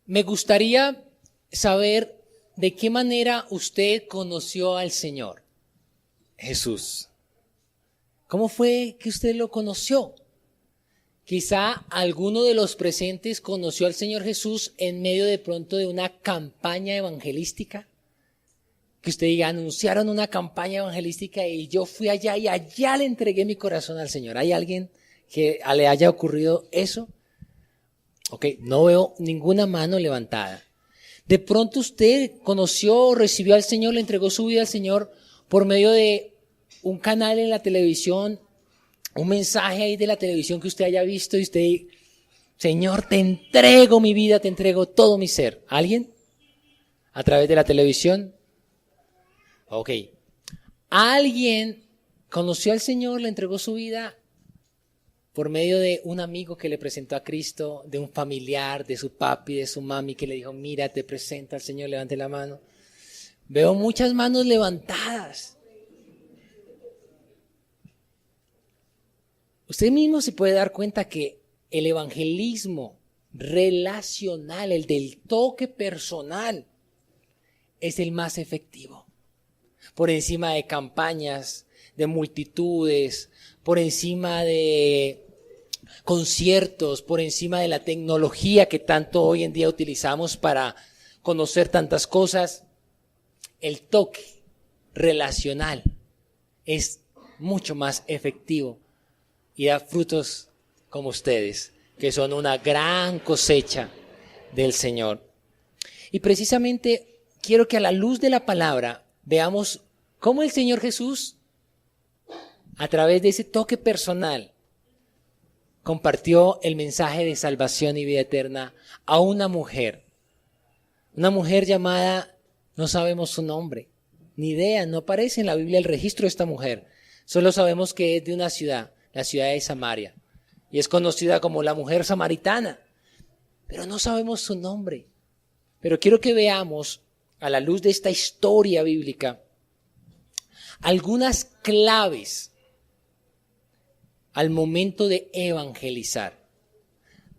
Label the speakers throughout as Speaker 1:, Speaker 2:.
Speaker 1: Me gustaría saber de qué manera usted conoció al Señor Jesús. ¿Cómo fue que usted lo conoció? Quizá alguno de los presentes conoció al Señor Jesús en medio de pronto de una campaña evangelística. Que usted diga, anunciaron una campaña evangelística y yo fui allá y allá le entregué mi corazón al Señor. ¿Hay alguien que le haya ocurrido eso? Ok, no veo ninguna mano levantada. De pronto usted conoció, recibió al Señor, le entregó su vida al Señor por medio de un canal en la televisión, un mensaje ahí de la televisión que usted haya visto y usted, Señor, te entrego mi vida, te entrego todo mi ser. ¿Alguien? ¿A través de la televisión? Ok. ¿Alguien conoció al Señor, le entregó su vida por medio de un amigo que le presentó a Cristo, de un familiar, de su papi, de su mami que le dijo, mira, te presento al Señor, levante la mano? Veo muchas manos levantadas. Usted mismo se puede dar cuenta que el evangelismo relacional, el del toque personal, es el más efectivo. Por encima de campañas, de multitudes, por encima de conciertos, por encima de la tecnología que tanto hoy en día utilizamos para conocer tantas cosas, el toque relacional es mucho más efectivo y da frutos como ustedes, que son una gran cosecha del Señor. Y precisamente quiero que a la luz de la palabra veamos cómo el Señor Jesús, a través de ese toque personal, compartió el mensaje de salvación y vida eterna a una mujer llamada, no sabemos su nombre, ni idea, no aparece en la Biblia el registro de esta mujer, solo sabemos que es de una ciudad, la ciudad de Samaria, y es conocida como la mujer samaritana, pero no sabemos su nombre. Pero quiero que veamos, a la luz de esta historia bíblica, algunas claves al momento de evangelizar.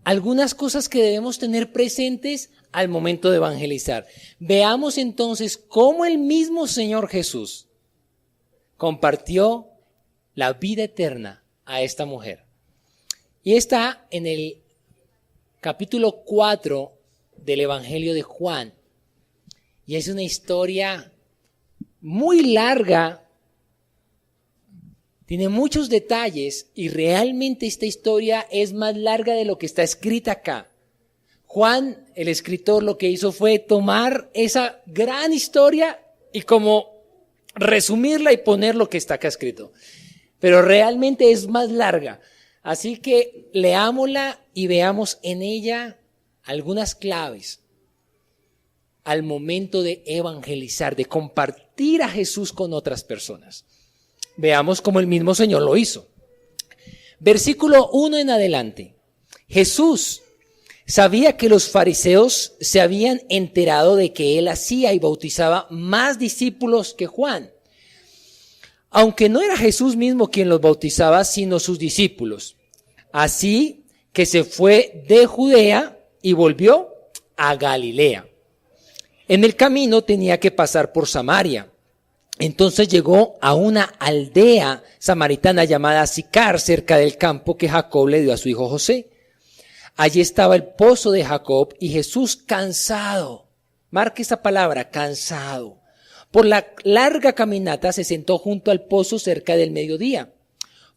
Speaker 1: Algunas cosas que debemos tener presentes al momento de evangelizar. Veamos entonces cómo el mismo Señor Jesús compartió la vida eterna a esta mujer. Y está en el capítulo 4 del Evangelio de Juan. Y es una historia muy larga, tiene muchos detalles y realmente esta historia es más larga de lo que está escrita acá. Juan, el escritor, lo que hizo fue tomar esa gran historia y como resumirla y poner lo que está acá escrito. Pero realmente es más larga. Así que leámosla y veamos en ella algunas claves al momento de evangelizar, de compartir a Jesús con otras personas. Veamos cómo el mismo Señor lo hizo. Versículo 1 en adelante. Jesús sabía que los fariseos se habían enterado de que él hacía y bautizaba más discípulos que Juan. Aunque no era Jesús mismo quien los bautizaba, sino sus discípulos. Así que se fue de Judea y volvió a Galilea. En el camino tenía que pasar por Samaria. Entonces llegó a una aldea samaritana llamada Sicar, cerca del campo que Jacob le dio a su hijo José. Allí estaba el pozo de Jacob y Jesús, cansado, marque esa palabra, cansado, por la larga caminata, se sentó junto al pozo cerca del mediodía.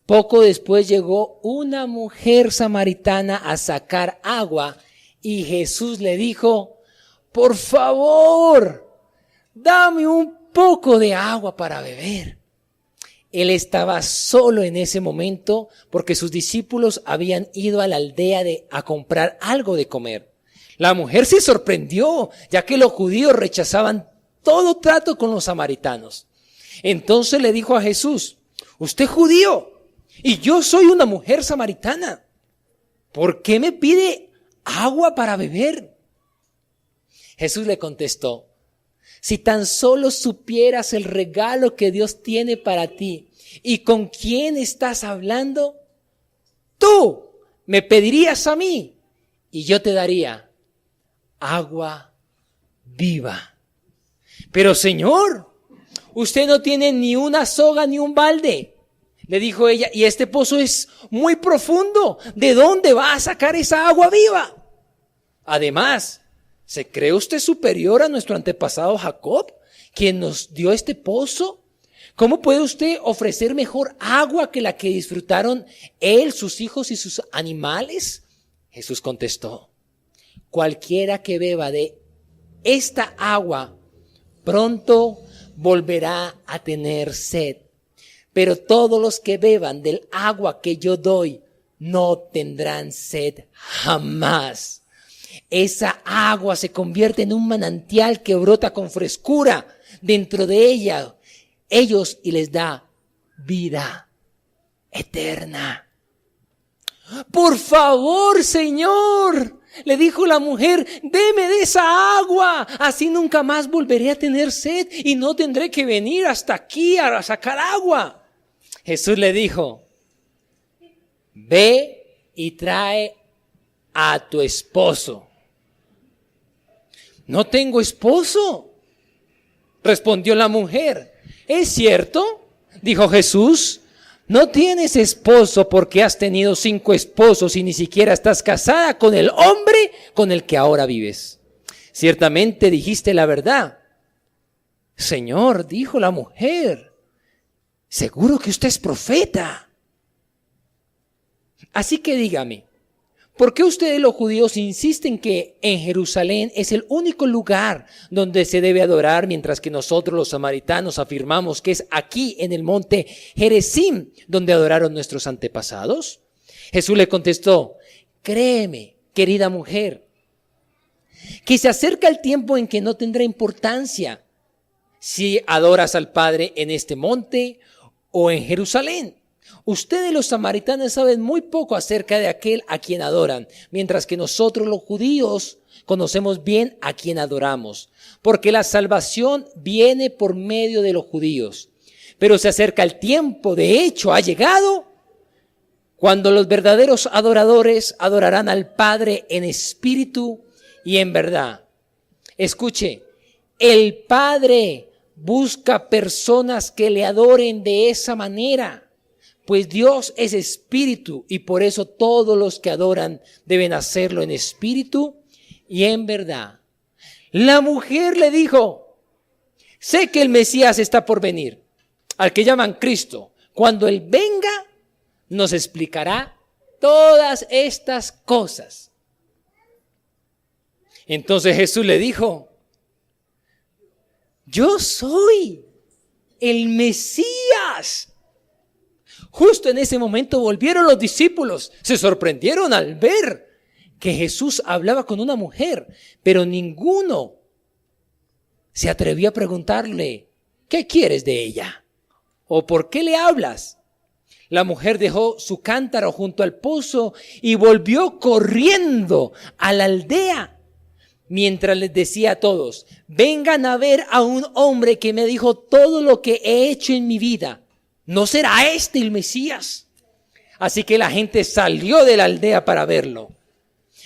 Speaker 1: Poco después llegó una mujer samaritana a sacar agua y Jesús le dijo, por favor, dame un poco de agua para beber. Él estaba solo en ese momento porque sus discípulos habían ido a la aldea a comprar algo de comer. La mujer se sorprendió, ya que los judíos rechazaban todo trato con los samaritanos. Entonces le dijo a Jesús, usted es judío y yo soy una mujer samaritana. ¿Por qué me pide agua para beber? Jesús le contestó, si tan solo supieras el regalo que Dios tiene para ti y con quién estás hablando, tú me pedirías a mí y yo te daría agua viva. Pero Señor, usted no tiene ni una soga ni un balde, le dijo ella, y este pozo es muy profundo. ¿De dónde va a sacar esa agua viva? Además, ¿se cree usted superior a nuestro antepasado Jacob, quien nos dio este pozo? ¿Cómo puede usted ofrecer mejor agua que la que disfrutaron él, sus hijos y sus animales? Jesús contestó: cualquiera que beba de esta agua pronto volverá a tener sed, pero todos los que beban del agua que yo doy no tendrán sed jamás. Esa agua se convierte en un manantial que brota con frescura dentro de ellos y les da vida eterna. Por favor, Señor, le dijo la mujer, deme de esa agua, así nunca más volveré a tener sed y no tendré que venir hasta aquí a sacar agua. Jesús le dijo, ve y trae a tu esposo. No tengo esposo, respondió la mujer. ¿Es cierto?, dijo Jesús, no tienes esposo porque has tenido 5 esposos y ni siquiera estás casada con el hombre con el que ahora vives. Ciertamente dijiste la verdad. Señor, dijo la mujer, seguro que usted es profeta. Así que dígame, ¿por qué ustedes los judíos insisten que en Jerusalén es el único lugar donde se debe adorar, mientras que nosotros los samaritanos afirmamos que es aquí en el monte Gerizim donde adoraron nuestros antepasados? Jesús le contestó, créeme, querida mujer, que se acerca el tiempo en que no tendrá importancia si adoras al Padre en este monte o en Jerusalén. Ustedes los samaritanos saben muy poco acerca de aquel a quien adoran, mientras que nosotros los judíos conocemos bien a quien adoramos, porque la salvación viene por medio de los judíos. Pero se acerca el tiempo, de hecho ha llegado, cuando los verdaderos adoradores adorarán al Padre en espíritu y en verdad. Escuche, el Padre busca personas que le adoren de esa manera. Pues Dios es espíritu y por eso todos los que adoran deben hacerlo en espíritu y en verdad. La mujer le dijo, sé que el Mesías está por venir, al que llaman Cristo. Cuando Él venga, nos explicará todas estas cosas. Entonces Jesús le dijo, yo soy el Mesías. Justo en ese momento volvieron los discípulos, se sorprendieron al ver que Jesús hablaba con una mujer, pero ninguno se atrevió a preguntarle, ¿qué quieres de ella? ¿O por qué le hablas? La mujer dejó su cántaro junto al pozo y volvió corriendo a la aldea, mientras les decía a todos, vengan a ver a un hombre que me dijo todo lo que he hecho en mi vida. ¿No será este el Mesías? Así que la gente salió de la aldea para verlo.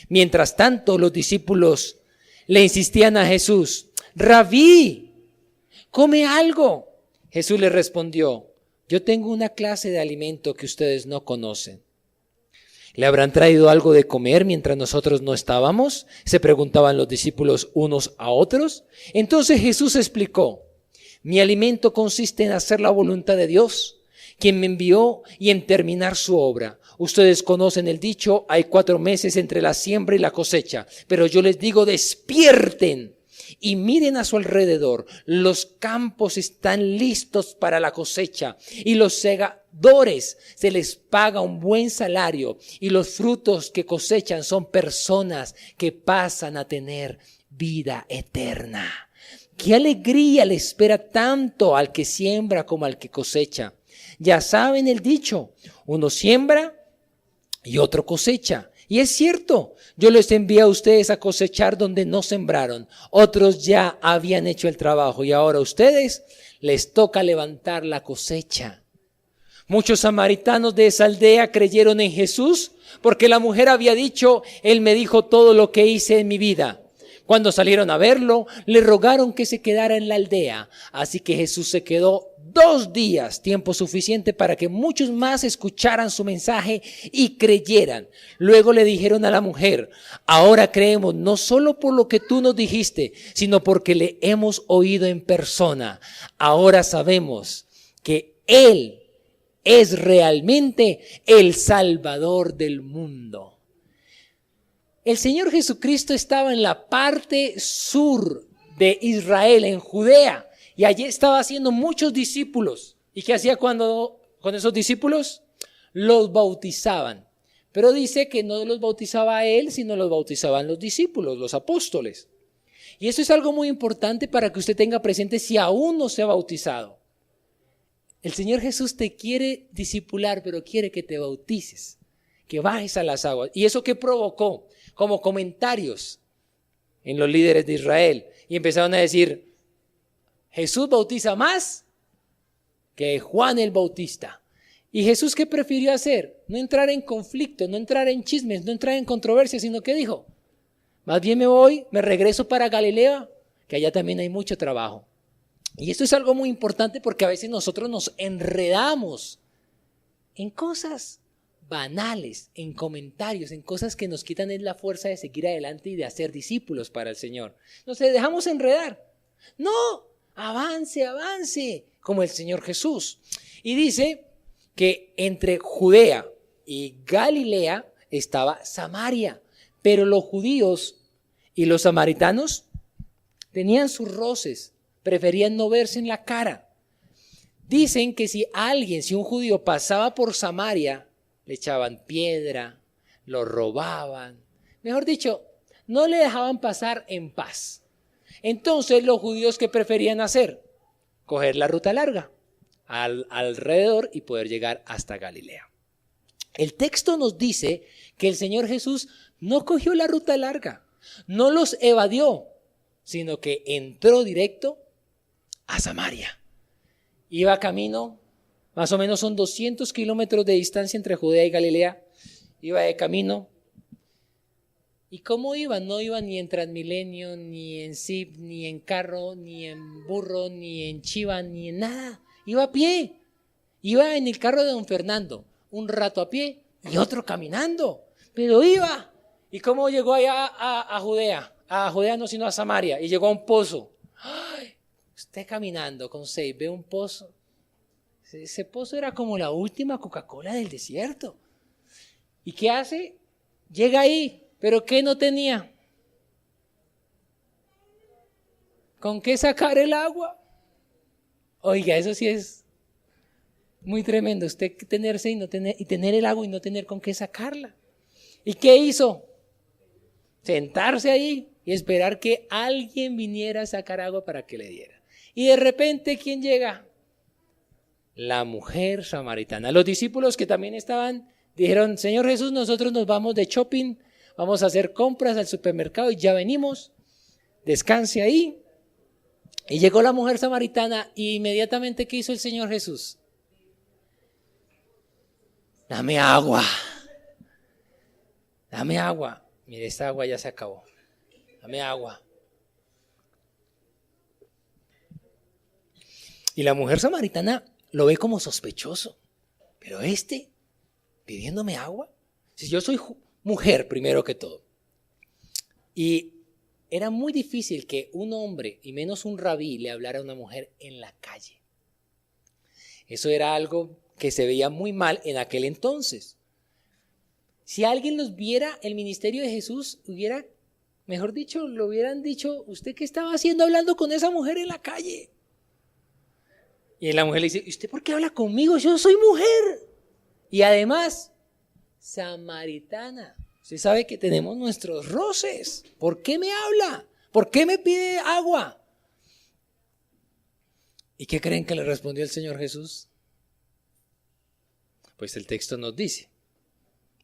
Speaker 1: Mientras tanto, los discípulos le insistían a Jesús, Rabí, come algo. Jesús le respondió, yo tengo una clase de alimento que ustedes no conocen. ¿Le habrán traído algo de comer mientras nosotros no estábamos?, se preguntaban los discípulos unos a otros. Entonces Jesús explicó, mi alimento consiste en hacer la voluntad de Dios, quien me envió, y en terminar su obra. Ustedes conocen el dicho, hay 4 meses entre la siembra y la cosecha. Pero yo les digo, despierten y miren a su alrededor. Los campos están listos para la cosecha y los segadores se les paga un buen salario. Y los frutos que cosechan son personas que pasan a tener vida eterna. ¡Qué alegría le espera tanto al que siembra como al que cosecha! Ya saben el dicho, uno siembra y otro cosecha. Y es cierto, yo les envié a ustedes a cosechar donde no sembraron. Otros ya habían hecho el trabajo y ahora a ustedes les toca levantar la cosecha. Muchos samaritanos de esa aldea creyeron en Jesús porque la mujer había dicho, Él me dijo todo lo que hice en mi vida. Cuando salieron a verlo, le rogaron que se quedara en la aldea. Así que Jesús se quedó 2 días, tiempo suficiente para que muchos más escucharan su mensaje y creyeran. Luego le dijeron a la mujer: ahora creemos no solo por lo que tú nos dijiste, sino porque le hemos oído en persona. Ahora sabemos que Él es realmente el Salvador del mundo. El Señor Jesucristo estaba en la parte sur de Israel, en Judea, y allí estaba haciendo muchos discípulos. ¿Y qué hacía con esos discípulos? Los bautizaban. Pero dice que no los bautizaba a él, sino los bautizaban los discípulos, los apóstoles. Y eso es algo muy importante para que usted tenga presente si aún no se ha bautizado. El Señor Jesús te quiere discipular, pero quiere que te bautices, que bajes a las aguas. ¿Y eso qué provocó? Como comentarios en los líderes de Israel. Y empezaron a decir: Jesús bautiza más que Juan el Bautista. ¿Y Jesús qué prefirió hacer? No entrar en conflicto, no entrar en chismes, no entrar en controversia, sino que dijo: más bien me regreso para Galilea, que allá también hay mucho trabajo. Y esto es algo muy importante porque a veces nosotros nos enredamos en cosas banales, en comentarios, en cosas que nos quitan la fuerza de seguir adelante y de hacer discípulos para el Señor. Nos dejamos enredar. No, avance, como el Señor Jesús. Y dice que entre Judea y Galilea estaba Samaria, pero los judíos y los samaritanos tenían sus roces, preferían no verse en la cara. Dicen que si un judío pasaba por Samaria, le echaban piedra, lo robaban. Mejor dicho, no le dejaban pasar en paz. Entonces los judíos, ¿qué preferían hacer? Coger la ruta larga alrededor y poder llegar hasta Galilea. El texto nos dice que el Señor Jesús no cogió la ruta larga, no los evadió, sino que entró directo a Samaria. Iba camino, más o menos son 200 kilómetros de distancia entre Judea y Galilea. Iba de camino. ¿Y cómo iba? No iba ni en Transmilenio, ni en Zip, ni en carro, ni en burro, ni en chiva, ni en nada. Iba a pie. Iba en el carro de don Fernando, un rato a pie y otro caminando. Pero iba. ¿Y cómo llegó allá a Judea? A Judea no, sino a Samaria. Y llegó a un pozo. ¡Ay! Usted caminando con 6, ve un pozo. Ese pozo era como la última Coca-Cola del desierto. ¿Y qué hace? Llega ahí, pero ¿qué no tenía? ¿Con qué sacar el agua? Oiga, eso sí es muy tremendo. Usted tenerse y tener el agua y no tener con qué sacarla. ¿Y qué hizo? Sentarse ahí y esperar que alguien viniera a sacar agua para que le diera. Y de repente, ¿quién llega? La mujer samaritana. Los discípulos que también estaban, dijeron: Señor Jesús, nosotros nos vamos de shopping, vamos a hacer compras al supermercado y ya venimos, descanse ahí. Y llegó la mujer samaritana y inmediatamente, ¿qué hizo el Señor Jesús? Dame agua. Dame agua. Mire, esta agua ya se acabó. Dame agua. Y la mujer samaritana lo ve como sospechoso. Pero pidiéndome agua. Si yo soy mujer, primero que todo. Y era muy difícil que un hombre, y menos un rabí, le hablara a una mujer en la calle. Eso era algo que se veía muy mal en aquel entonces. Si alguien nos viera el ministerio de Jesús, lo hubieran dicho: ¿usted qué estaba haciendo hablando con esa mujer en la calle? Y la mujer le dice: ¿y usted por qué habla conmigo? Yo soy mujer. Y además, samaritana. Usted sabe que tenemos nuestros roces. ¿Por qué me habla? ¿Por qué me pide agua? ¿Y qué creen que le respondió el Señor Jesús? Pues el texto nos dice.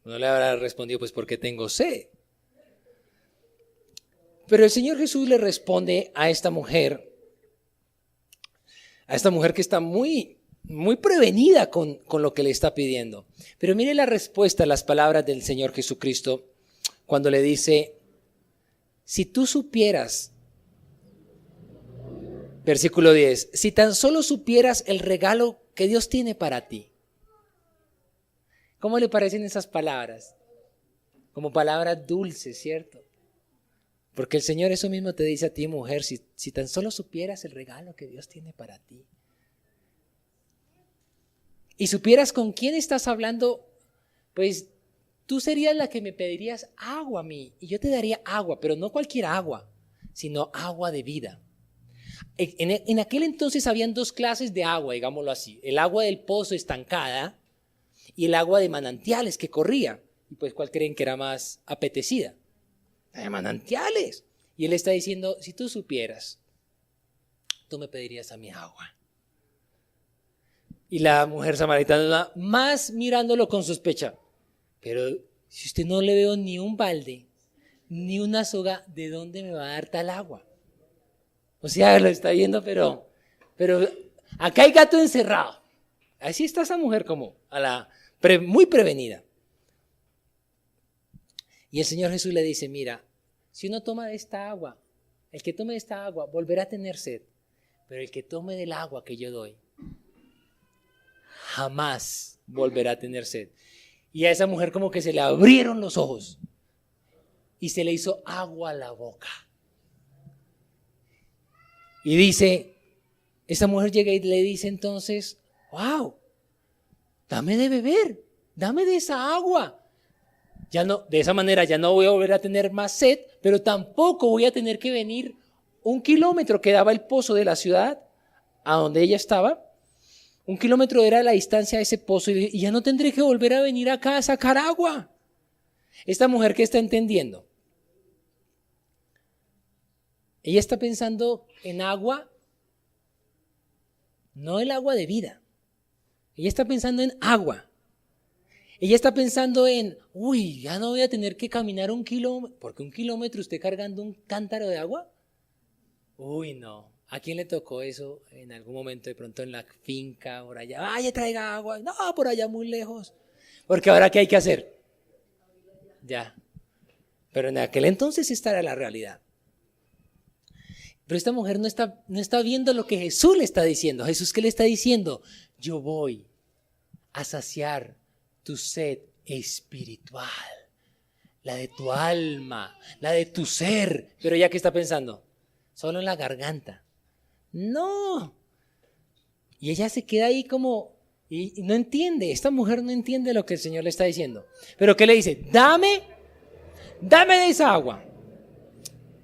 Speaker 1: No le habrá respondido: pues porque tengo sed. Pero el Señor Jesús le responde a esta mujer que está muy, muy prevenida con lo que le está pidiendo. Pero mire la respuesta, las palabras del Señor Jesucristo cuando le dice: si tú supieras, versículo 10, si tan solo supieras el regalo que Dios tiene para ti. ¿Cómo le parecen esas palabras? Como palabras dulces, ¿cierto? Porque el Señor eso mismo te dice a ti, mujer, si tan solo supieras el regalo que Dios tiene para ti. Y supieras con quién estás hablando, pues tú serías la que me pedirías agua a mí. Y yo te daría agua, pero no cualquier agua, sino agua de vida. En aquel entonces habían dos clases de agua, digámoslo así. El agua del pozo estancada y el agua de manantiales que corría. Y pues, ¿cuál creen que era más apetecida? La de manantiales. Y él está diciendo, si tú supieras, tú me pedirías a mí agua. Y la mujer samaritana más mirándolo con sospecha. Pero si usted no le veo ni un balde, ni una soga, ¿de dónde me va a dar tal agua? O sea, lo está viendo, pero acá hay gato encerrado. Así está esa mujer como muy prevenida. Y el Señor Jesús le dice, mira, si uno toma de esta agua, el que tome de esta agua volverá a tener sed, pero el que tome del agua que yo doy, jamás volverá a tener sed. Y a esa mujer como que se le abrieron los ojos y se le hizo agua a la boca. Y dice, esa mujer llega y le dice entonces, wow, dame de beber, dame de esa agua. Ya no, de esa manera ya no voy a volver a tener más sed, pero tampoco voy a tener que venir 1 kilómetro que daba el pozo de la ciudad a donde ella estaba. 1 kilómetro era la distancia de ese pozo y ya no tendré que volver a venir acá a sacar agua. Esta mujer, ¿qué está entendiendo? Ella está pensando en agua, no el agua de vida. Ella está pensando en agua. Ella está pensando en, ya no voy a tener que caminar 1 kilómetro, porque 1 kilómetro usted cargando un cántaro de agua. No. ¿A quién le tocó eso en algún momento de pronto en la finca, por allá? Vaya, traiga agua. No, por allá muy lejos. Porque ahora, ¿qué hay que hacer? Ya. Pero en aquel entonces esta era la realidad. Pero esta mujer no está viendo lo que Jesús le está diciendo. Jesús, ¿qué le está diciendo? Yo voy a saciar tu sed espiritual, la de tu alma, la de tu ser. Pero ella, ¿qué está pensando? Solo en la garganta. No. Y ella se queda ahí como, y no entiende, esta mujer no entiende lo que el Señor le está diciendo. Pero ¿qué le dice? Dame de esa agua.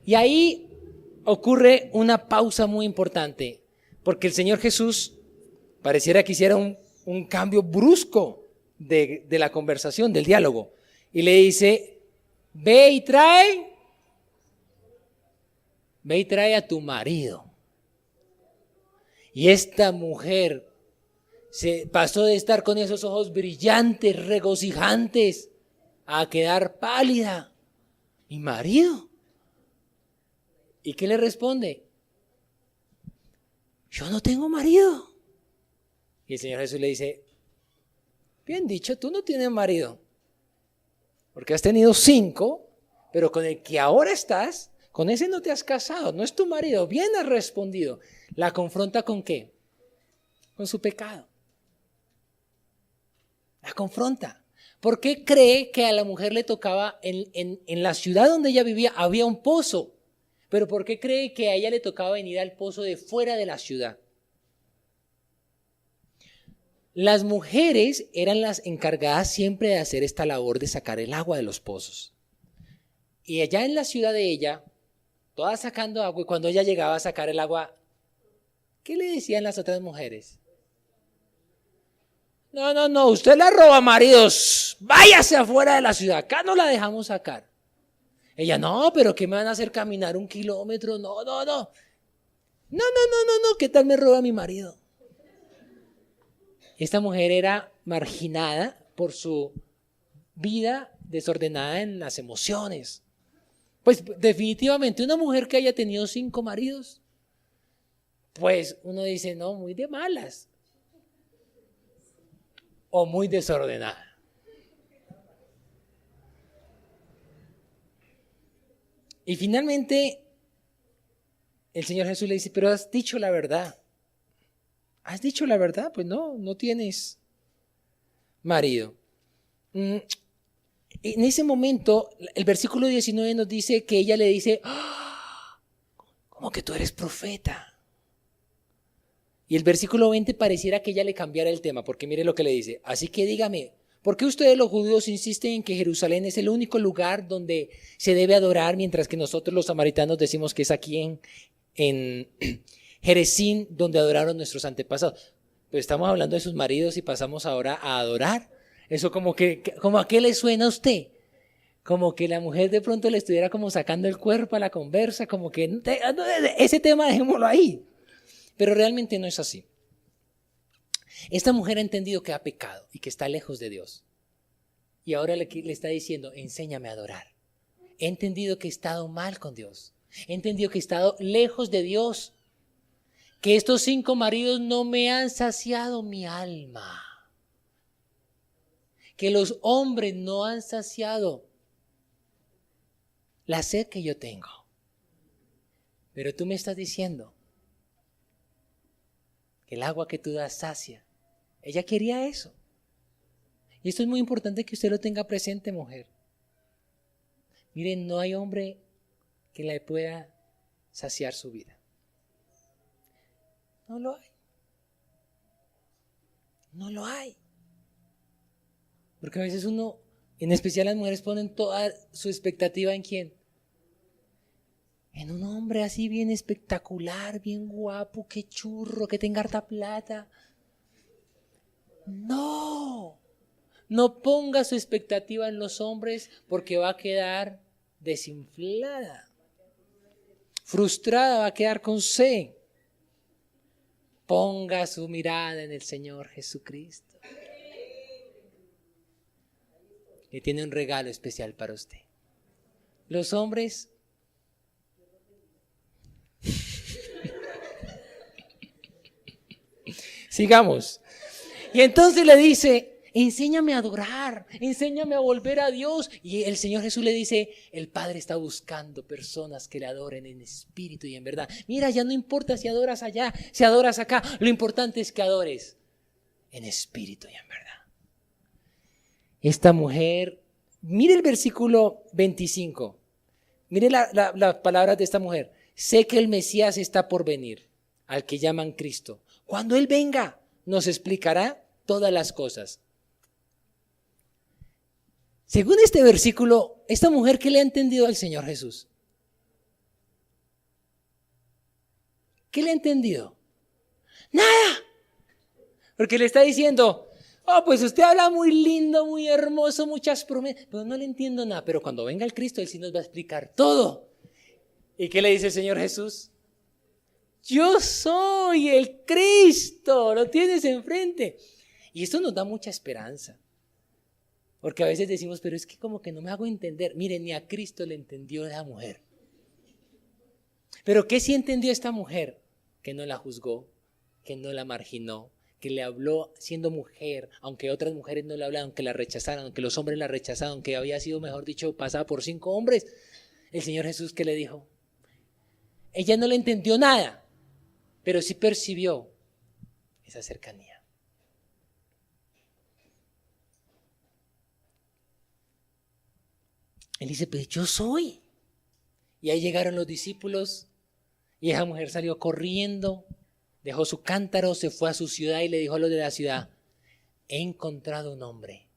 Speaker 1: Y ahí ocurre una pausa muy importante, porque el Señor Jesús pareciera que hiciera un cambio brusco de la conversación, del diálogo. Y le dice, ve y trae a tu marido. Y esta mujer se pasó de estar con esos ojos brillantes, regocijantes, a quedar pálida. ¿Mi marido? ¿Y qué le responde? Yo no tengo marido. Y el Señor Jesús le dice, bien dicho, tú no tienes marido, porque has tenido 5, pero con el que ahora estás, con ese no te has casado, no es tu marido. Bien has respondido. ¿La confronta con qué? Con su pecado. La confronta. ¿Por qué cree que a la mujer le tocaba, en la ciudad donde ella vivía, había un pozo? Pero ¿por qué cree que a ella le tocaba venir al pozo de fuera de la ciudad? Las mujeres eran las encargadas siempre de hacer esta labor de sacar el agua de los pozos. Y allá en la ciudad de ella, todas sacando agua, y cuando ella llegaba a sacar el agua, ¿qué le decían las otras mujeres? No, usted la roba maridos, váyase afuera de la ciudad, acá no la dejamos sacar. Ella, no, pero ¿qué me van a hacer caminar 1 kilómetro? No, ¿qué tal me roba mi marido? Esta mujer era marginada por su vida desordenada en las emociones. Pues definitivamente una mujer que haya tenido 5 maridos, pues uno dice, no, muy de malas o muy desordenada. Y finalmente el Señor Jesús le dice, pero has dicho la verdad. ¿Has dicho la verdad? Pues no tienes marido. En ese momento, el versículo 19 nos dice que ella le dice, ¡ah! Como que tú eres profeta. Y el versículo 20 pareciera que ella le cambiara el tema, porque mire lo que le dice. Así que dígame, ¿por qué ustedes los judíos insisten en que Jerusalén es el único lugar donde se debe adorar, mientras que nosotros los samaritanos decimos que es aquí en Jerezín donde adoraron nuestros antepasados? Pues estamos hablando de sus maridos y pasamos ahora a adorar. Eso como a qué le suena a usted. Como que la mujer de pronto le estuviera como sacando el cuerpo a la conversa, como que ese tema dejémoslo ahí. Pero realmente no es así. Esta mujer ha entendido que ha pecado y que está lejos de Dios. Y ahora le está diciendo, enséñame a adorar. He entendido que he estado mal con Dios. He entendido que he estado lejos de Dios. Que estos 5 maridos no me han saciado mi alma. Que los hombres no han saciado la sed que yo tengo. Pero tú me estás diciendo que el agua que tú das sacia. Ella quería eso. Y esto es muy importante que usted lo tenga presente, mujer. Miren, no hay hombre que le pueda saciar su vida. No lo hay. No lo hay. Porque a veces uno, en especial las mujeres, ponen toda su expectativa ¿en quién? En un hombre así bien espectacular, bien guapo, que churro, que tenga harta plata. No ponga su expectativa en los hombres porque va a quedar desinflada, frustrada, va a quedar con sed. Ponga su mirada en el Señor Jesucristo, que tiene un regalo especial para usted. Los hombres sigamos. Y entonces le dice, enséñame a adorar, enséñame a volver a Dios. Y el Señor Jesús le dice, el Padre está buscando personas que le adoren en espíritu y en verdad. Mira, ya no importa si adoras allá, si adoras acá, lo importante es que adores en espíritu y en verdad. Esta mujer, mire el versículo 25, mire las palabras de esta mujer. Sé que el Mesías está por venir, al que llaman Cristo. Cuando Él venga, nos explicará todas las cosas. Según este versículo, esta mujer, ¿qué le ha entendido al Señor Jesús? ¿Qué le ha entendido? Nada. Porque le está diciendo, pues usted habla muy lindo, muy hermoso, muchas promesas, pero no le entiendo nada. Pero cuando venga el Cristo, Él sí nos va a explicar todo. ¿Y qué le dice el Señor Jesús? Yo soy el Cristo, lo tienes enfrente. Y esto nos da mucha esperanza. Porque a veces decimos, pero es que como que no me hago entender. Miren, ni a Cristo le entendió la mujer. Pero ¿qué sí entendió esta mujer? Que no la juzgó, que no la marginó, que le habló siendo mujer, aunque otras mujeres no le hablaron, que la rechazaron, aunque los hombres la rechazaron, que había sido, mejor dicho, pasada por 5 hombres. El Señor Jesús, ¿qué le dijo? Ella no le entendió nada, pero sí percibió esa cercanía. Él dice, pues yo soy. Y ahí llegaron los discípulos y esa mujer salió corriendo, dejó su cántaro, se fue a su ciudad y le dijo a los de la ciudad, he encontrado un hombre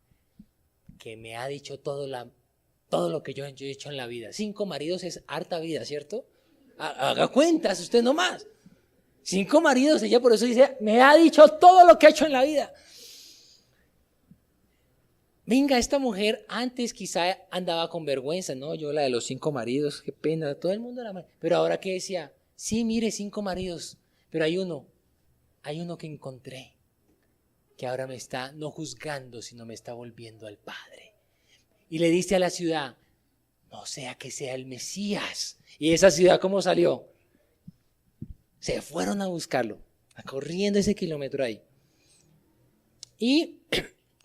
Speaker 1: que me ha dicho todo lo que yo he hecho en la vida. 5 maridos es harta vida, ¿cierto? Haga cuentas usted nomás. 5 maridos, ella por eso dice, me ha dicho todo lo que ha hecho en la vida. Venga, esta mujer antes quizá andaba con vergüenza, ¿no? Yo la de los 5 maridos, qué pena, todo el mundo la... Pero ahora que decía, sí, mire, 5 maridos, pero hay uno que encontré, que ahora me está no juzgando, sino me está volviendo al Padre. Y le dice a la ciudad, no sea que sea el Mesías. ¿Y esa ciudad cómo salió? Se fueron a buscarlo, corriendo ese kilómetro ahí. Y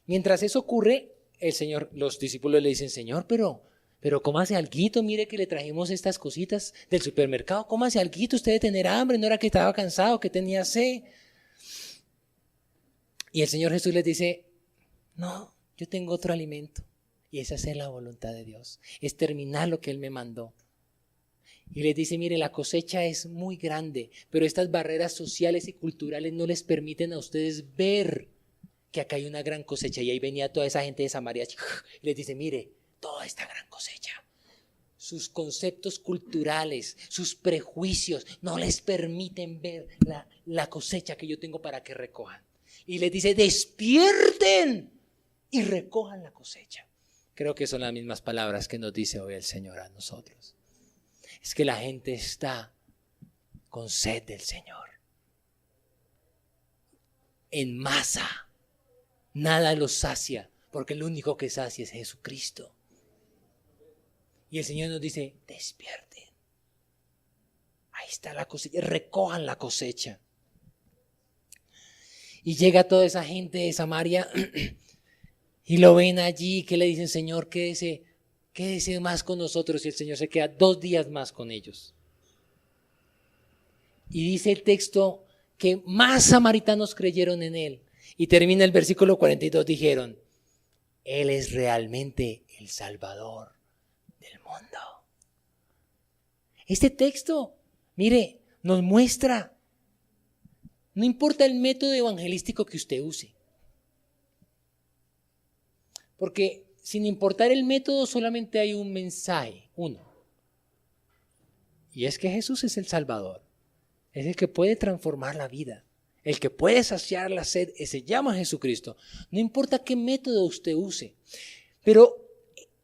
Speaker 1: mientras eso ocurre, los discípulos le dicen, Señor, pero pero cómase alguito, mire que le trajimos estas cositas del supermercado, cómase alguito, usted debe tener hambre, no era que estaba cansado, que tenía sed. Y el Señor Jesús les dice, no, yo tengo otro alimento, y es hacer la voluntad de Dios, es terminar lo que Él me mandó. Y les dice, mire, la cosecha es muy grande, pero estas barreras sociales y culturales no les permiten a ustedes ver que acá hay una gran cosecha. Y ahí venía toda esa gente de Samaria y les dice, mire, toda esta gran cosecha. Sus conceptos culturales, sus prejuicios no les permiten ver la cosecha que yo tengo para que recojan. Y les dice, despierten y recojan la cosecha. Creo que son las mismas palabras que nos dice hoy el Señor a nosotros. Es que la gente está con sed del Señor. En masa. Nada los sacia, porque el único que sacia es Jesucristo. Y el Señor nos dice, despierten. Ahí está la cosecha, recojan la cosecha. Y llega toda esa gente de Samaria y lo ven allí, que le dicen, Señor, quédese más con nosotros. Y el Señor se queda 2 días más con ellos. Y dice el texto que más samaritanos creyeron en Él. Y termina el versículo 42, dijeron, Él es realmente el Salvador del mundo. Este texto, mire, nos muestra, no importa el método evangelístico que usted use. Porque sin importar el método, solamente hay un mensaje, uno. Y es que Jesús es el Salvador. Es el que puede transformar la vida. El que puede saciar la sed, se llama Jesucristo. No importa qué método usted use. Pero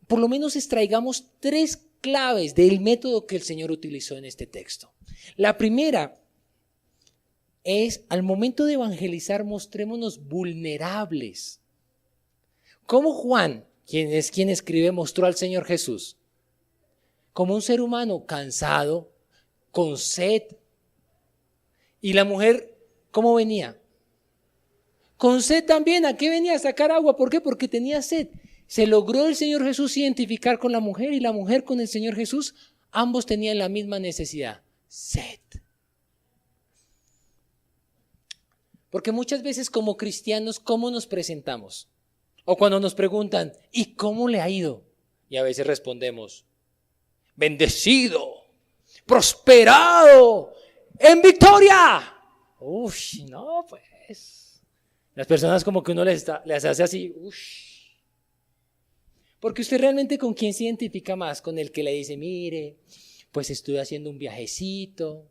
Speaker 1: por lo menos extraigamos 3 claves del método que el Señor utilizó en este texto. La primera es, al momento de evangelizar, mostrémonos vulnerables. Como Juan, quien es quien escribe, mostró al Señor Jesús como un ser humano cansado, con sed. Y la mujer, ¿cómo venía? Con sed también. ¿A qué venía? A sacar agua. ¿Por qué? Porque tenía sed. Se logró el Señor Jesús identificar con la mujer y la mujer con el Señor Jesús. Ambos tenían la misma necesidad, sed. Porque muchas veces como cristianos, ¿cómo nos presentamos? O cuando nos preguntan, ¿y cómo le ha ido? Y a veces respondemos, bendecido, prosperado, en victoria. Uy, no, pues. Las personas como que uno les hace así, uy. Porque usted realmente con quién se identifica más, con el que le dice, mire, pues estuve haciendo un viajecito,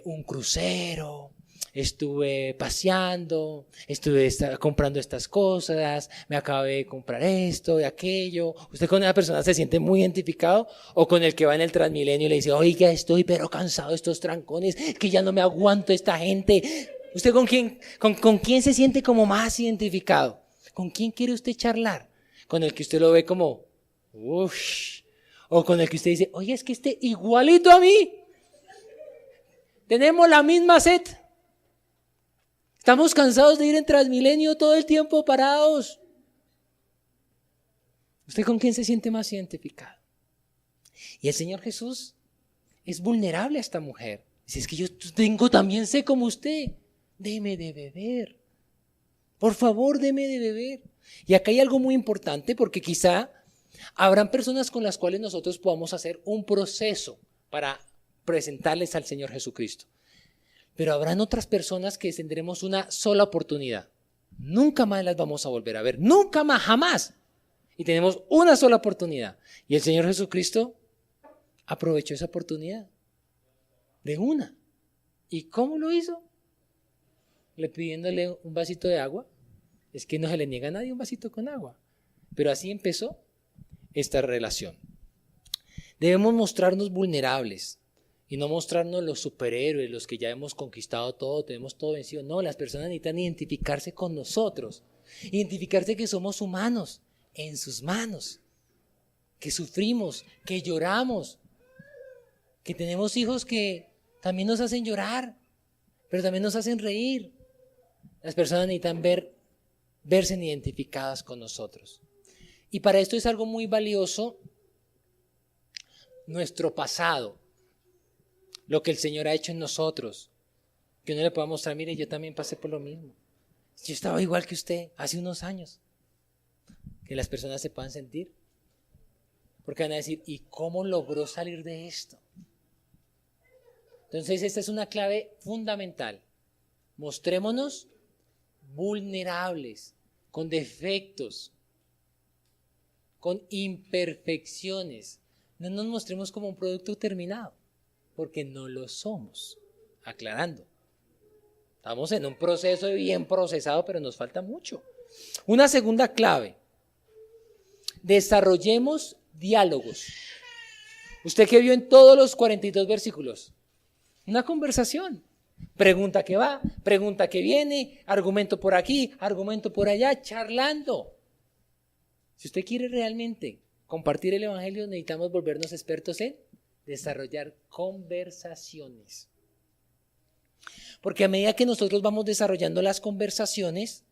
Speaker 1: un crucero, estuve paseando, estuve comprando estas cosas, me acabé de comprar esto y aquello. ¿Usted con esa persona se siente muy identificado? ¿O con el que va en el Transmilenio y le dice, oiga, estoy pero cansado de estos trancones, que ya no me aguanto esta gente? ¿Usted con quién se siente como más identificado? ¿Con quién quiere usted charlar? ¿Con el que usted lo ve como, uff? ¿O con el que usted dice, oye, es que este igualito a mí? Tenemos la misma sed. Estamos cansados de ir en Transmilenio todo el tiempo parados. ¿Usted con quién se siente más identificado? Y el Señor Jesús es vulnerable a esta mujer. Dice, es que yo tengo también sed como usted. Deme de beber. Por favor, deme de beber. Y acá hay algo muy importante porque quizá habrán personas con las cuales nosotros podamos hacer un proceso para presentarles al Señor Jesucristo. Pero habrán otras personas que tendremos una sola oportunidad. Nunca más las vamos a volver a ver. Nunca más, jamás. Y tenemos una sola oportunidad. Y el Señor Jesucristo aprovechó esa oportunidad. De una. ¿Y cómo lo hizo? Le pidiéndole un vasito de agua. Es que no se le niega a nadie un vasito con agua. Pero así empezó esta relación. Debemos mostrarnos vulnerables y no mostrarnos los superhéroes, los que ya hemos conquistado todo, tenemos todo vencido. No, las personas necesitan identificarse con nosotros, identificarse que somos humanos en sus manos, que sufrimos, que lloramos, que tenemos hijos que también nos hacen llorar, pero también nos hacen reír. Las personas necesitan verse identificadas con nosotros. Y para esto es algo muy valioso nuestro pasado, lo que el Señor ha hecho en nosotros, que uno le pueda mostrar, mire, yo también pasé por lo mismo. Yo estaba igual que usted hace unos años. Que las personas se puedan sentir. Porque van a decir, ¿y cómo logró salir de esto? Entonces esta es una clave fundamental. Mostrémonos vulnerables, con defectos, con imperfecciones. No nos mostremos como un producto terminado, porque no lo somos. Aclarando. Estamos en un proceso bien procesado, pero nos falta mucho. Una segunda clave. Desarrollemos diálogos. Usted que vio en todos los 42 versículos. Una conversación. Pregunta que va, pregunta que viene, argumento por aquí, argumento por allá, charlando. Si usted quiere realmente compartir el evangelio, necesitamos volvernos expertos en desarrollar conversaciones. Porque a medida que nosotros vamos desarrollando las conversaciones,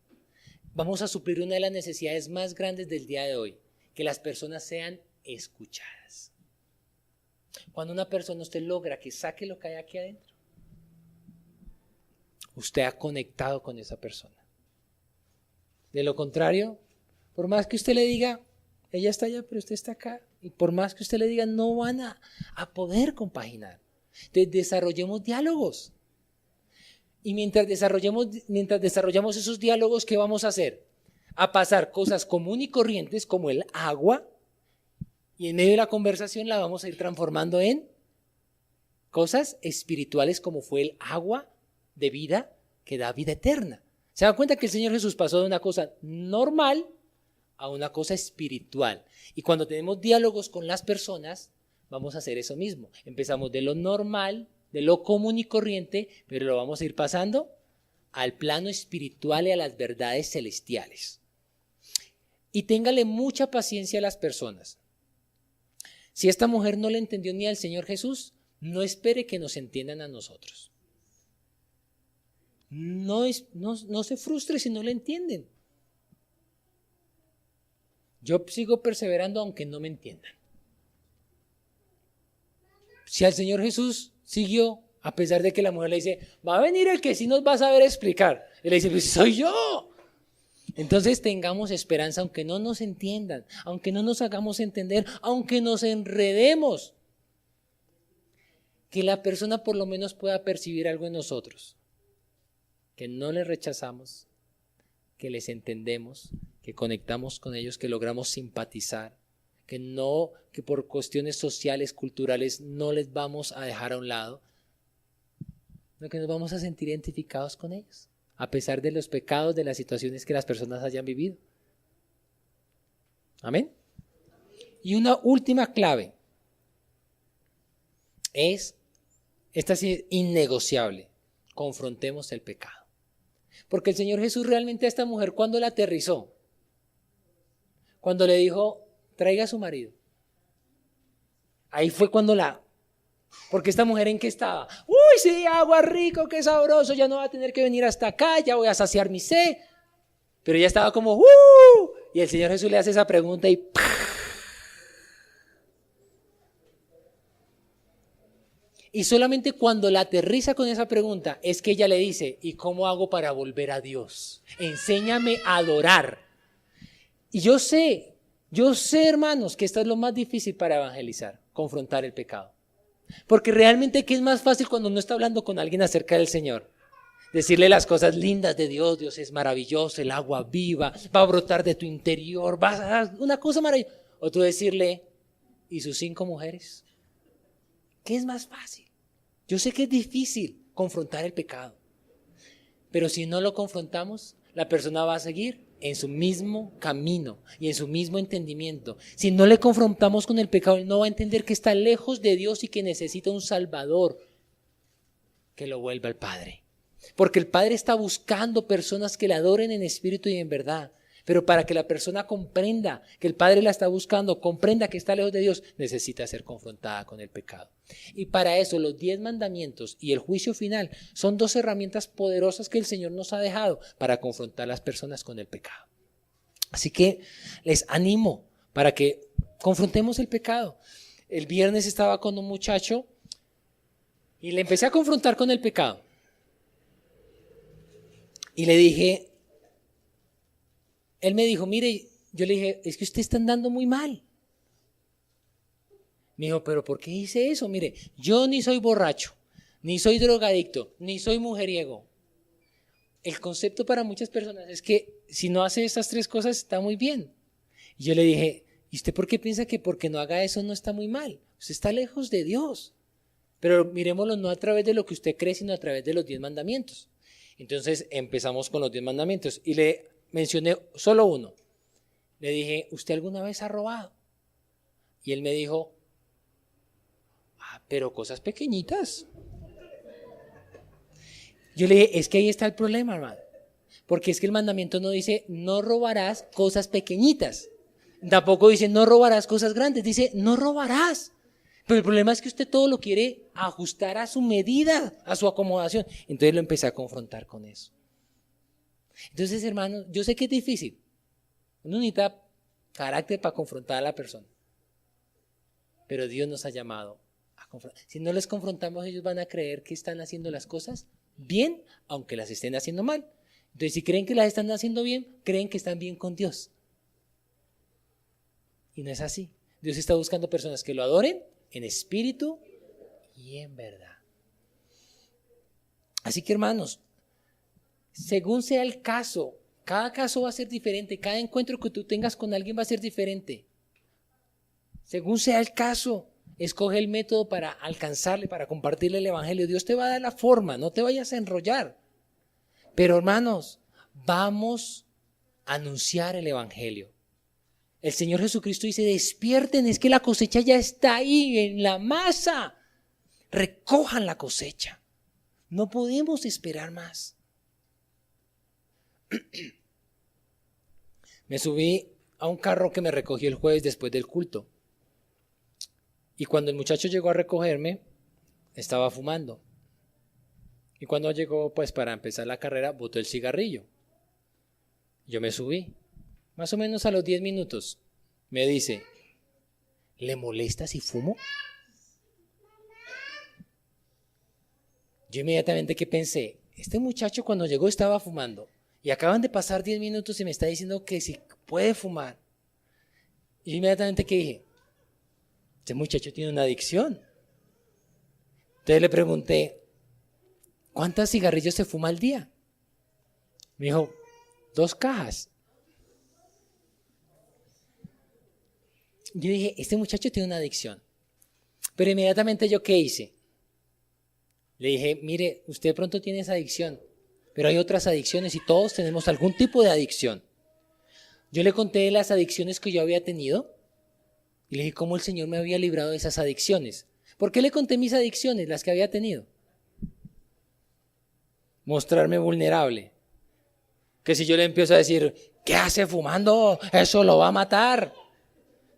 Speaker 1: vamos a suplir una de las necesidades más grandes del día de hoy, que las personas sean escuchadas. Cuando una persona usted logra que saque lo que hay aquí adentro, usted ha conectado con esa persona. De lo contrario, por más que usted le diga, ella está allá, pero usted está acá, y por más que usted le diga, no van a poder compaginar. Entonces, desarrollemos diálogos. Y mientras desarrollamos esos diálogos, ¿qué vamos a hacer? A pasar cosas comunes y corrientes como el agua, y en medio de la conversación la vamos a ir transformando en cosas espirituales como fue el agua de vida que da vida eterna. ¿Se dan cuenta que el Señor Jesús pasó de una cosa normal a una cosa espiritual? Y cuando tenemos diálogos con las personas, vamos a hacer eso mismo. Empezamos de lo normal, de lo común y corriente, pero lo vamos a ir pasando al plano espiritual y a las verdades celestiales. Y téngale mucha paciencia a las personas. Si esta mujer no le entendió ni al Señor Jesús, no espere que nos entiendan a nosotros. No se frustre si no le entienden. Yo sigo perseverando aunque no me entiendan. Si al Señor Jesús siguió, a pesar de que la mujer le dice, va a venir el que sí nos va a saber explicar. Él le dice, pues soy yo. Entonces tengamos esperanza aunque no nos entiendan, aunque no nos hagamos entender, aunque nos enredemos. Que la persona por lo menos pueda percibir algo en nosotros. Que no les rechazamos, que les entendemos, que conectamos con ellos, que logramos simpatizar, que por cuestiones sociales, culturales, no les vamos a dejar a un lado, sino que nos vamos a sentir identificados con ellos, a pesar de los pecados, de las situaciones que las personas hayan vivido. Amén. Y una última clave esta sí es innegociable: confrontemos el pecado. Porque el Señor Jesús realmente a esta mujer, cuando la aterrizó, cuando le dijo, traiga a su marido, ahí fue cuando porque esta mujer, ¿en qué estaba? Uy, sí, agua rico, qué sabroso, ya no va a tener que venir hasta acá, ya voy a saciar mi sed. Pero ella estaba como, y el Señor Jesús le hace esa pregunta y ¡pah! Y solamente cuando la aterriza con esa pregunta es que ella le dice, ¿y cómo hago para volver a Dios? Enséñame a adorar. Y yo sé, hermanos, que esto es lo más difícil para evangelizar, confrontar el pecado. Porque realmente, ¿qué es más fácil cuando uno está hablando con alguien acerca del Señor? Decirle las cosas lindas de Dios, Dios es maravilloso, el agua viva, va a brotar de tu interior, una cosa maravillosa. O tú decirle, ¿y sus 5 mujeres? ¿Qué es más fácil? Yo sé que es difícil confrontar el pecado, pero si no lo confrontamos, la persona va a seguir en su mismo camino y en su mismo entendimiento. Si no le confrontamos con el pecado, él no va a entender que está lejos de Dios y que necesita un Salvador que lo vuelva al Padre. Porque el Padre está buscando personas que le adoren en espíritu y en verdad. Pero para que la persona comprenda que el Padre la está buscando, comprenda que está lejos de Dios, necesita ser confrontada con el pecado. Y para eso los 10 mandamientos y el juicio final son 2 herramientas poderosas que el Señor nos ha dejado para confrontar a las personas con el pecado. Así que les animo para que confrontemos el pecado. el viernes estaba con un muchacho y le empecé a confrontar con el pecado. Y le dije, él me dijo, mire, yo le dije, es que usted está andando muy mal. Me dijo, pero ¿por qué hice eso? Mire, yo ni soy borracho, ni soy drogadicto, ni soy mujeriego. El concepto para muchas personas es que si no hace estas tres cosas está muy bien. Y yo le dije, ¿y usted por qué piensa que porque no haga eso no está muy mal? Usted está lejos de Dios. Pero miremoslo no a través de lo que usted cree, sino a través de los 10 mandamientos. Entonces empezamos con los 10 mandamientos y le mencioné solo uno. Le dije, ¿usted alguna vez ha robado? Y él me dijo, pero cosas pequeñitas. Yo le dije, es que ahí está el problema, hermano. Porque es que el mandamiento no dice, no robarás cosas pequeñitas. Tampoco dice, no robarás cosas grandes. Dice, no robarás. Pero el problema es que usted todo lo quiere ajustar a su medida, a su acomodación. Entonces lo empecé a confrontar con eso. Entonces, hermano, yo sé que es difícil. Uno necesita carácter para confrontar a la persona. Pero Dios nos ha llamado a confrontar. Si no les confrontamos, ellos van a creer que están haciendo las cosas bien, aunque las estén haciendo mal. Entonces, si creen que las están haciendo bien, creen que están bien con Dios. Y no es así. Dios está buscando personas que lo adoren en espíritu y en verdad. Así que, hermanos, según sea el caso, cada caso va a ser diferente, cada encuentro que tú tengas con alguien va a ser diferente. Según sea el caso, escoge el método para alcanzarle, para compartirle el evangelio. Dios te va a dar la forma, no te vayas a enrollar. Pero, hermanos, vamos a anunciar el evangelio. El Señor Jesucristo dice, despierten, es que la cosecha ya está ahí en la masa. Recojan la cosecha. No podemos esperar más. Me subí a un carro que me recogió el jueves después del culto. Y cuando el muchacho llegó a recogerme, estaba fumando. Y cuando llegó, pues para empezar la carrera, botó el cigarrillo. Yo me subí. Más o menos a los 10 minutos me dice, ¿le molesta si fumo? Yo inmediatamente que pensé, este muchacho cuando llegó estaba fumando y acaban de pasar 10 minutos y me está diciendo que si puede fumar. Y inmediatamente que dije, este muchacho tiene una adicción. Entonces le pregunté, ¿cuántos cigarrillos se fuma al día? Me dijo, 2 cajas. Yo dije, este muchacho tiene una adicción. Pero inmediatamente yo, ¿qué hice? Le dije, mire, usted de pronto tiene esa adicción, pero hay otras adicciones y todos tenemos algún tipo de adicción. Yo le conté las adicciones que yo había tenido y le dije cómo el Señor me había librado de esas adicciones. ¿Por qué le conté mis adicciones, las que había tenido? Mostrarme vulnerable. Que si yo le empiezo a decir, ¿qué hace fumando? Eso lo va a matar.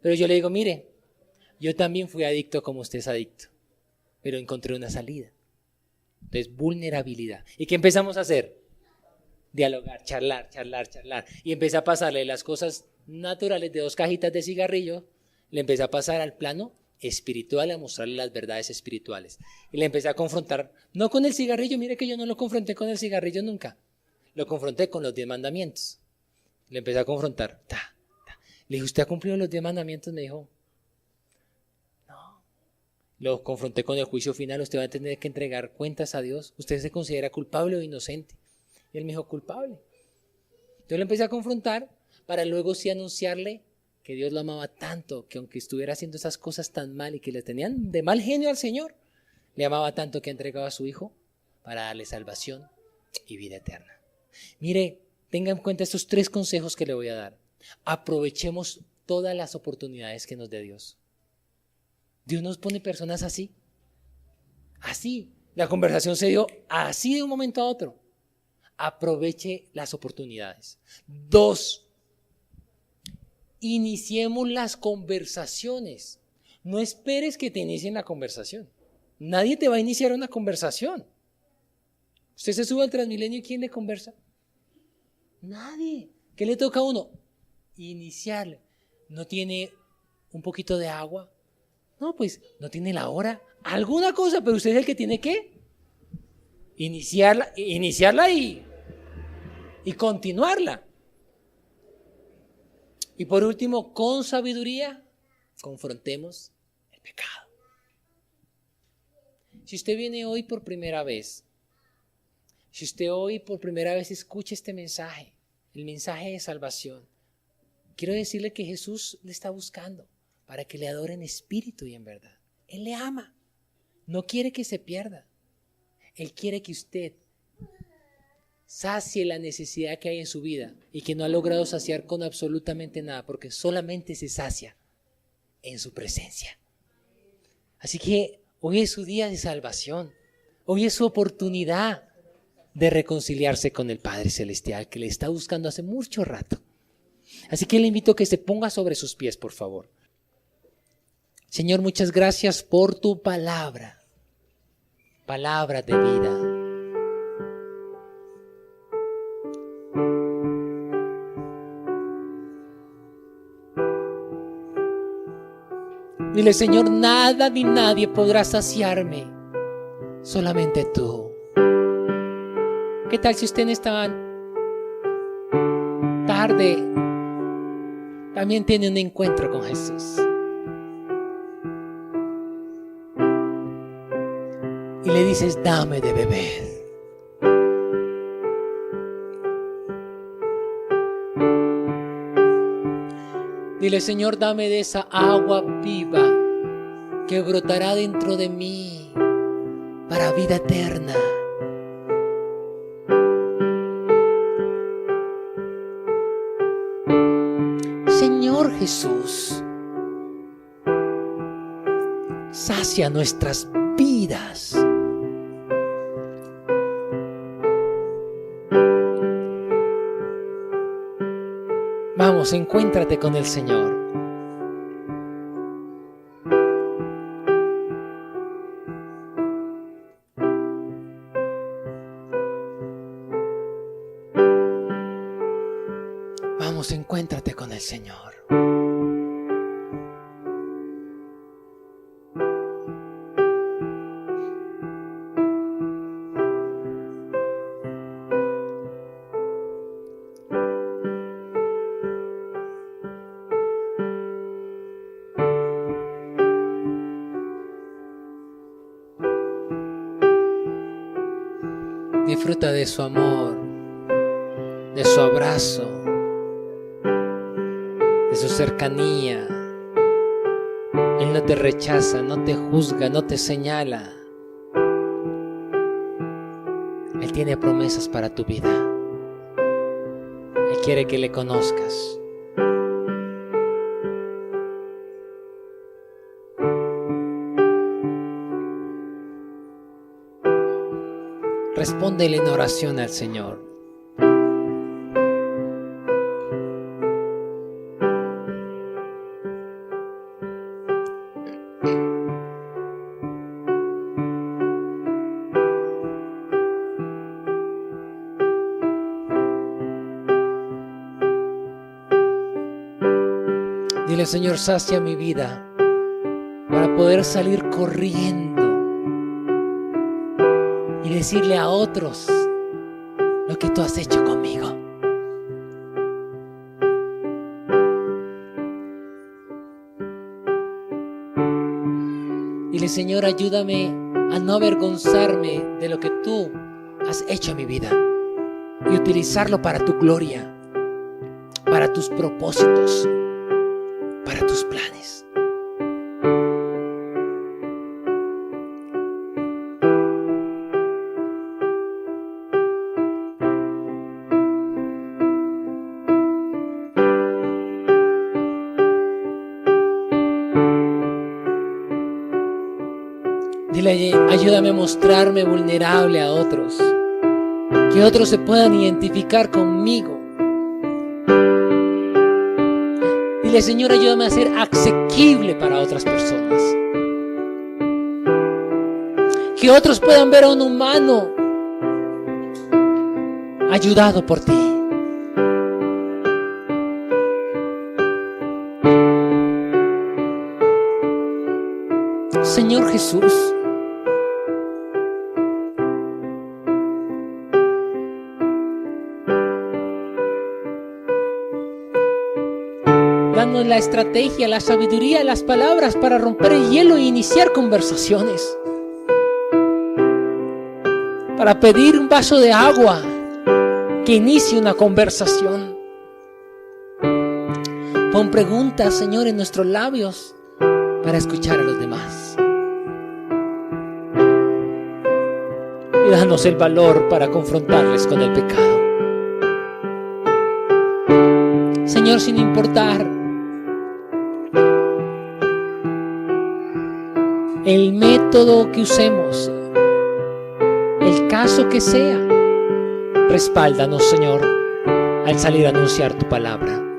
Speaker 1: Pero yo le digo, mire, yo también fui adicto como usted es adicto, pero encontré una salida. Entonces, vulnerabilidad. ¿Y qué empezamos a hacer? Dialogar, charlar. Y empecé a pasarle las cosas naturales de 2 cajitas de cigarrillo, le empecé a pasar al plano espiritual, a mostrarle las verdades espirituales. Y le empecé a confrontar, no con el cigarrillo, mire que yo no lo confronté con el cigarrillo nunca. Lo confronté con los 10 mandamientos. Le empecé a confrontar. Le dije, ¿usted ha cumplido los 10 mandamientos? Me dijo, no. Lo confronté con el juicio final, usted va a tener que entregar cuentas a Dios. ¿Usted se considera culpable o inocente? Y él me dijo, culpable. Entonces lo empecé a confrontar para luego sí anunciarle que Dios lo amaba tanto, que aunque estuviera haciendo esas cosas tan mal y que le tenían de mal genio al Señor, le amaba tanto que entregaba a su Hijo para darle salvación y vida eterna. Mire, tenga en cuenta estos 3 consejos que le voy a dar. Aprovechemos todas las oportunidades que nos dé Dios. Dios nos pone personas así. Así. La conversación se dio así de un momento a otro. Aproveche las oportunidades. 2. Iniciemos las conversaciones. No esperes que te inicien la conversación. Nadie te va a iniciar una conversación. Usted se sube al Transmilenio y ¿quién le conversa? Nadie. ¿Qué le toca a uno? Iniciarle. ¿No tiene un poquito de agua? No, pues no tiene la hora. Alguna cosa, pero usted es el que tiene que iniciarla y continuarla. Y por último, con sabiduría, confrontemos el pecado. Si usted viene hoy por primera vez, si usted hoy por primera vez escucha este mensaje, el mensaje de salvación, quiero decirle que Jesús le está buscando para que le adore en espíritu y en verdad. Él le ama, no quiere que se pierda. Él quiere que usted sacie la necesidad que hay en su vida y que no ha logrado saciar con absolutamente nada, porque solamente se sacia en su presencia. Así que hoy es su día de salvación, hoy es su oportunidad de reconciliarse con el Padre Celestial que le está buscando hace mucho rato. Así que le invito a que se ponga sobre sus pies, por favor. Señor, muchas gracias por tu palabra, palabra de vida. Dile, Señor, nada ni nadie podrá saciarme, solamente tú. ¿Qué tal si usted en esta tarde también tiene un encuentro con Jesús? Y le dices, dame de beber. Dile, Señor, dame de esa agua viva que brotará dentro de mí para vida eterna. Señor Jesús, sacia nuestras vidas. Vamos, encuéntrate con el Señor. Vamos, encuéntrate con el Señor. Disfruta de su amor, de su abrazo, de su cercanía. Él no te rechaza, no te juzga, no te señala. Él tiene promesas para tu vida. Él quiere que le conozcas. Respóndele en oración al Señor. Dile, Señor, sacia mi vida para poder salir corriendo y decirle a otros lo que tú has hecho conmigo. Dile, Señor, ayúdame a no avergonzarme de lo que tú has hecho en mi vida y utilizarlo para tu gloria, para tus propósitos, para tus planes. Dile, ayúdame a mostrarme vulnerable a otros, que otros se puedan identificar conmigo. Dile, Señor, ayúdame a ser asequible para otras personas, que otros puedan ver a un humano ayudado por ti. Señor Jesús. Danos la estrategia, la sabiduría, las palabras para romper el hielo e iniciar conversaciones. Para pedir un vaso de agua que inicie una conversación. Pon preguntas, Señor, en nuestros labios para escuchar a los demás. Y danos el valor para confrontarles con el pecado. Señor, sin importar el método que usemos, el caso que sea, respáldanos, Señor, al salir a anunciar tu palabra.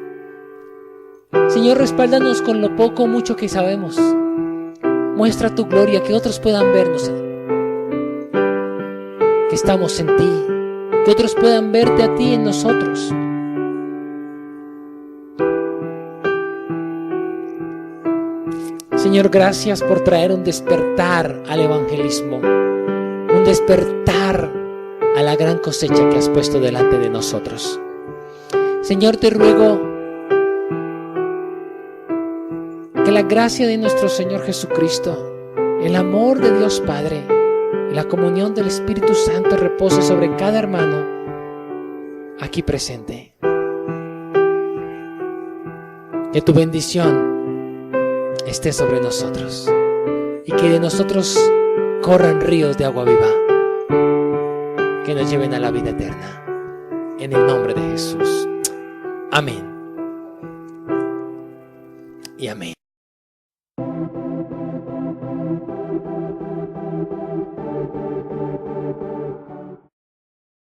Speaker 1: Señor, respáldanos con lo poco o mucho que sabemos. Muestra tu gloria, que otros puedan vernos, que estamos en ti, que otros puedan verte a ti en nosotros. Señor, gracias por traer un despertar al evangelismo, un despertar a la gran cosecha que has puesto delante de nosotros. Señor, te ruego que la gracia de nuestro Señor Jesucristo, el amor de Dios Padre y la comunión del Espíritu Santo repose sobre cada hermano aquí presente. Que tu bendición esté sobre nosotros y que de nosotros corran ríos de agua viva que nos lleven a la vida eterna. En el nombre de Jesús. Amén. Y amén.